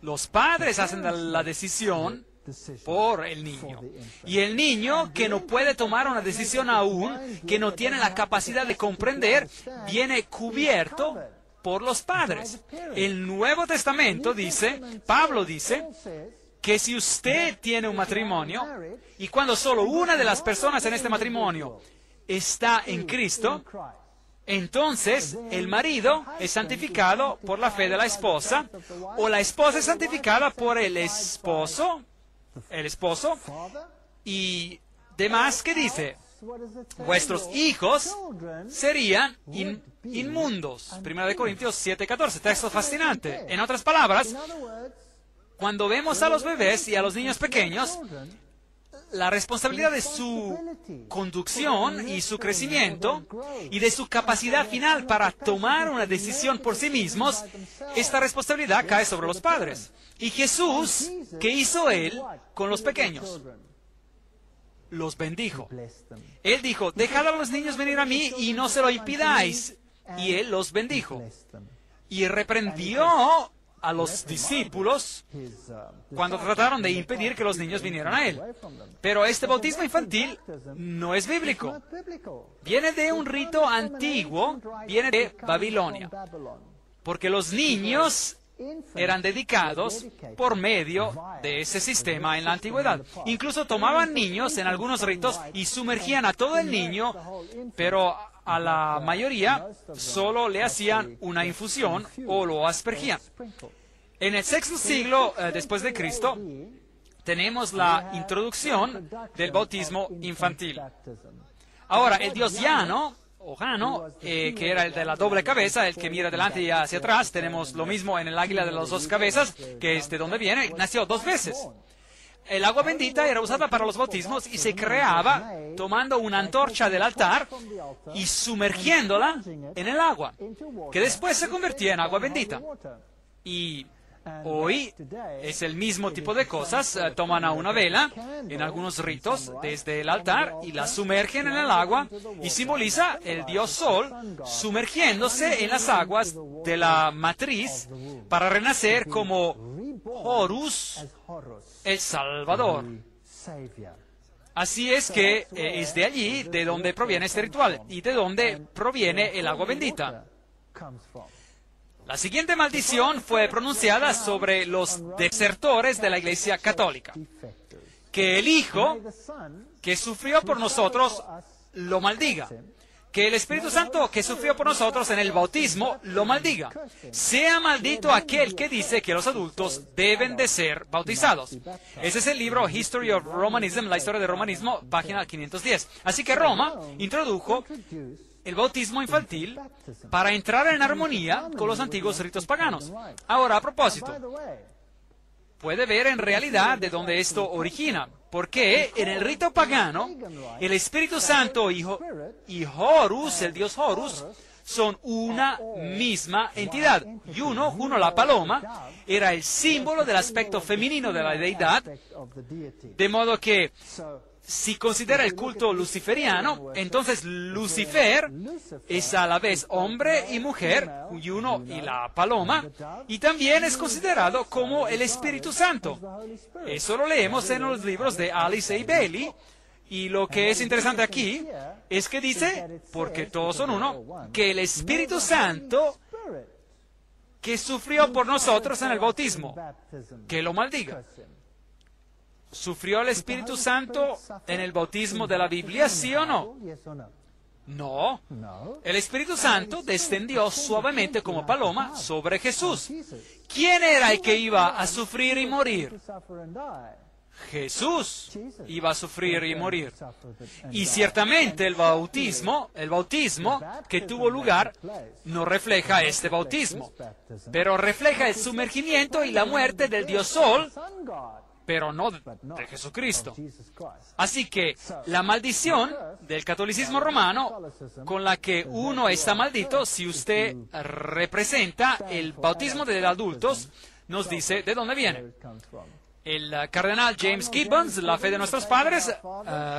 Los padres hacen la decisión por el niño. Y el niño, que no puede tomar una decisión aún, que no tiene la capacidad de comprender, viene cubierto por los padres. El Nuevo Testamento dice, Pablo dice, que si usted tiene un matrimonio, y cuando solo una de las personas en este matrimonio está en Cristo, entonces el marido es santificado por la fe de la esposa, o la esposa es santificada por el esposo, y demás que dice, vuestros hijos serían inmundos. 1 Corintios 7:14, texto fascinante. En otras palabras, cuando vemos a los bebés y a los niños pequeños, la responsabilidad de su conducción y su crecimiento y de su capacidad final para tomar una decisión por sí mismos, esta responsabilidad cae sobre los padres. Y Jesús, ¿qué hizo Él con los pequeños? Los bendijo. Él dijo, dejad a los niños venir a mí y no se lo impidáis. Y Él los bendijo. Y reprendió a los discípulos cuando trataron de impedir que los niños vinieran a Él. Pero este bautismo infantil no es bíblico. Viene de un rito antiguo, viene de Babilonia. Porque los niños eran dedicados por medio de ese sistema en la antigüedad. Incluso tomaban niños en algunos ritos y sumergían a todo el niño, pero a la mayoría solo le hacían una infusión o lo aspergían. En el sexto siglo después de Cristo tenemos la introducción del bautismo infantil. Ahora, el dios Jano, que era el de la doble cabeza, el que mira adelante y hacia atrás, tenemos lo mismo en el águila de las dos cabezas, que es de donde viene, nació 2 veces. El agua bendita era usada para los bautismos y se creaba tomando una antorcha del altar y sumergiéndola en el agua, que después se convertía en agua bendita. Y hoy es el mismo tipo de cosas. Toman a una vela en algunos ritos desde el altar y la sumergen en el agua y simboliza el dios Sol sumergiéndose en las aguas de la matriz para renacer como Horus, el Salvador. Así es que es de allí de donde proviene este ritual y de donde proviene el agua bendita. La siguiente maldición fue pronunciada sobre los desertores de la Iglesia Católica. Que el Hijo, que sufrió por nosotros, lo maldiga. Que el Espíritu Santo, que sufrió por nosotros en el bautismo, lo maldiga. Sea maldito aquel que dice que los adultos deben de ser bautizados. Ese es el libro History of Romanism, la historia del romanismo, página 510. Así que Roma introdujo el bautismo infantil para entrar en armonía con los antiguos ritos paganos. Ahora, a propósito, puede ver en realidad de dónde esto origina, porque en el rito pagano, el Espíritu Santo y Horus, el dios Horus, son una misma entidad. Y Juno, la paloma, era el símbolo del aspecto femenino de la deidad, de modo que si considera el culto luciferiano, entonces Lucifer es a la vez hombre y mujer, Juno y la paloma, y también es considerado como el Espíritu Santo. Eso lo leemos en los libros de Alice A. Bailey, y lo que es interesante aquí es que dice, porque todos son uno, que el Espíritu Santo que sufrió por nosotros en el bautismo, que lo maldiga. ¿Sufrió el Espíritu Santo en el bautismo de la Biblia, sí o no? No. El Espíritu Santo descendió suavemente como paloma sobre Jesús. ¿Quién era el que iba a sufrir y morir? Jesús iba a sufrir y morir. Y ciertamente el bautismo que tuvo lugar no refleja este bautismo, pero refleja el sumergimiento y la muerte del Dios Sol, pero no de Jesucristo. Así que la maldición del catolicismo romano, con la que uno está maldito si usted representa el bautismo de adultos, nos dice de dónde viene. El cardenal James Gibbons, la fe de nuestros padres,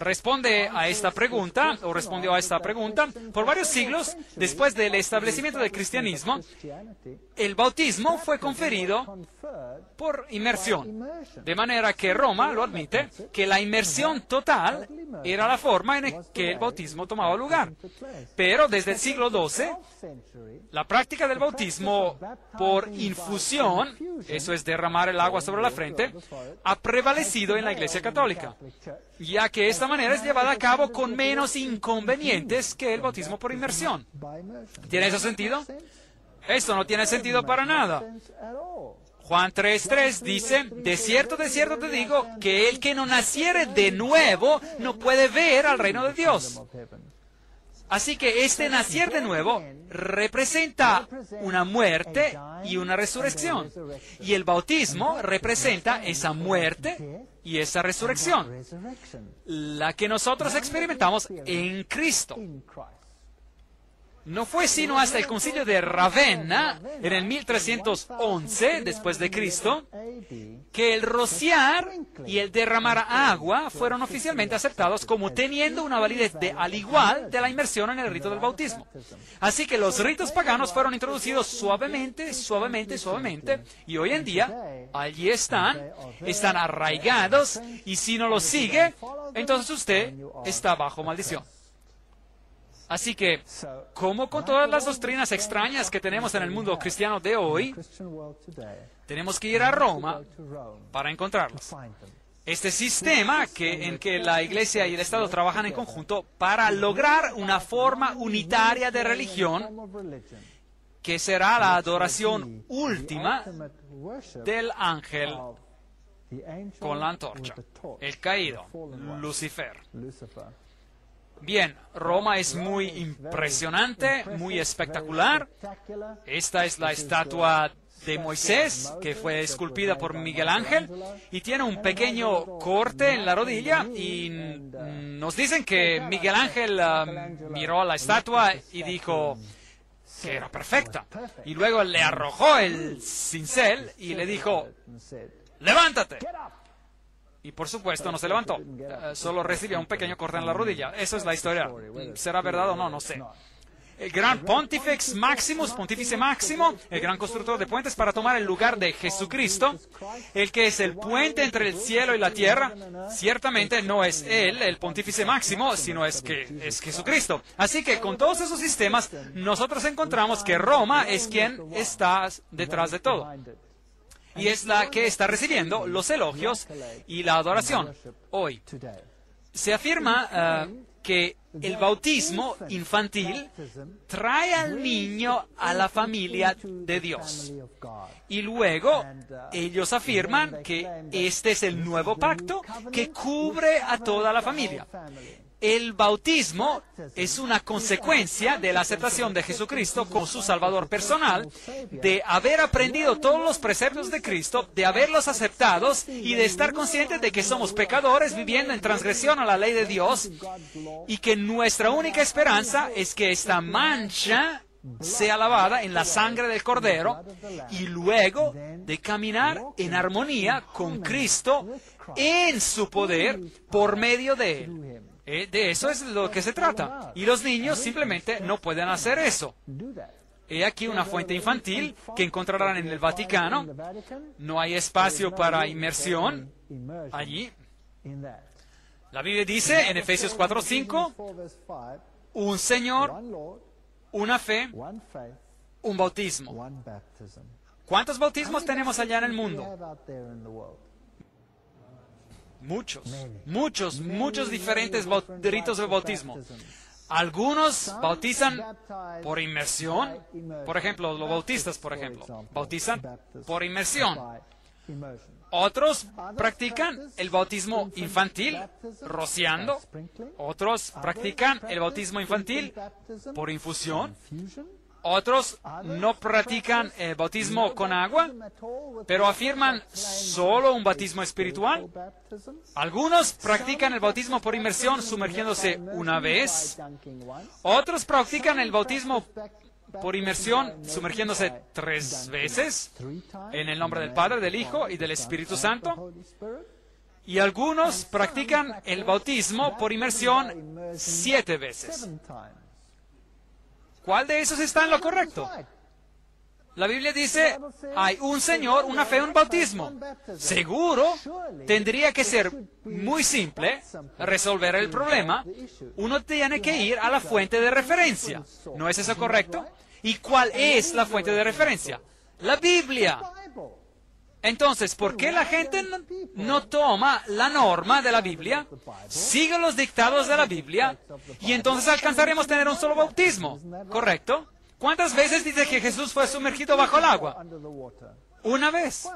responde a esta pregunta, o respondió a esta pregunta. Por varios siglos, después del establecimiento del cristianismo, el bautismo fue conferido por inmersión. De manera que Roma lo admite, que la inmersión total era la forma en que el bautismo tomaba lugar. Pero desde el siglo XII, la práctica del bautismo por infusión, eso es derramar el agua sobre la frente, ha prevalecido en la Iglesia Católica, ya que esta manera es llevada a cabo con menos inconvenientes que el bautismo por inmersión. ¿Tiene eso sentido? Esto no tiene sentido para nada. Juan 3:3 dice, de cierto te digo, que el que no naciere de nuevo no puede ver al reino de Dios. Así que este nacer de nuevo representa una muerte y una resurrección. Y el bautismo representa esa muerte y esa resurrección, la que nosotros experimentamos en Cristo. No fue sino hasta el concilio de Ravenna, en el 1311 después de Cristo, que el rociar y el derramar agua fueron oficialmente aceptados como teniendo una validez al igual de la inmersión en el rito del bautismo. Así que los ritos paganos fueron introducidos suavemente, y hoy en día allí están arraigados, y si no los sigue, entonces usted está bajo maldición. Así que, como con todas las doctrinas extrañas que tenemos en el mundo cristiano de hoy, tenemos que ir a Roma para encontrarlas. Este sistema en que la Iglesia y el Estado trabajan en conjunto para lograr una forma unitaria de religión, que será la adoración última del ángel con la antorcha, el caído, Lucifer. Bien, Roma es muy impresionante, muy espectacular. Esta es la estatua de Moisés, que fue esculpida por Miguel Ángel, y tiene un pequeño corte en la rodilla, y nos dicen que Miguel Ángel miró a la estatua y dijo que era perfecta. Y luego le arrojó el cincel y le dijo, ¡levántate! Y por supuesto no se levantó, solo recibió un pequeño corte en la rodilla. Eso es la historia. ¿Será verdad o no? No sé. El gran Pontifex Maximus, Pontífice Máximo, el gran constructor de puentes para tomar el lugar de Jesucristo, el que es el puente entre el cielo y la tierra, ciertamente no es él, el Pontífice Máximo, sino es Jesucristo. Así que con todos esos sistemas, nosotros encontramos que Roma es quien está detrás de todo. Y es la que está recibiendo los elogios y la adoración hoy. Se afirma que el bautismo infantil trae al niño a la familia de Dios. Y luego ellos afirman que este es el nuevo pacto que cubre a toda la familia. El bautismo es una consecuencia de la aceptación de Jesucristo como su Salvador personal, de haber aprendido todos los preceptos de Cristo, de haberlos aceptados y de estar conscientes de que somos pecadores viviendo en transgresión a la ley de Dios, y que nuestra única esperanza es que esta mancha sea lavada en la sangre del Cordero, y luego de caminar en armonía con Cristo en su poder por medio de Él. De eso es lo que se trata. Y los niños simplemente no pueden hacer eso. He aquí una fuente infantil que encontrarán en el Vaticano. No hay espacio para inmersión allí. La Biblia dice en Efesios 4:5, un Señor, una fe, un bautismo. ¿Cuántos bautismos tenemos allá en el mundo? Muchos diferentes ritos de bautismo. Algunos bautizan por inmersión, por ejemplo, los bautistas, bautizan por inmersión. Otros practican el bautismo infantil rociando. Otros practican el bautismo infantil por infusión. Otros no practican el bautismo con agua, pero afirman solo un bautismo espiritual. Algunos practican el bautismo por inmersión sumergiéndose una vez. Otros practican el bautismo por inmersión, sumergiéndose 3 veces en el nombre del Padre, del Hijo y del Espíritu Santo. Y algunos practican el bautismo por inmersión 7 veces. ¿Cuál de esos está en lo correcto? La Biblia dice, hay un Señor, una fe, un bautismo. Seguro, tendría que ser muy simple resolver el problema. Uno tiene que ir a la fuente de referencia. ¿No es eso correcto? ¿Y cuál es la fuente de referencia? La Biblia. Entonces, ¿por qué la gente no toma la norma de la Biblia, sigue los dictados de la Biblia, y entonces alcanzaremos a tener un solo bautismo? ¿Correcto? ¿Cuántas veces dice que Jesús fue sumergido bajo el agua? Una vez.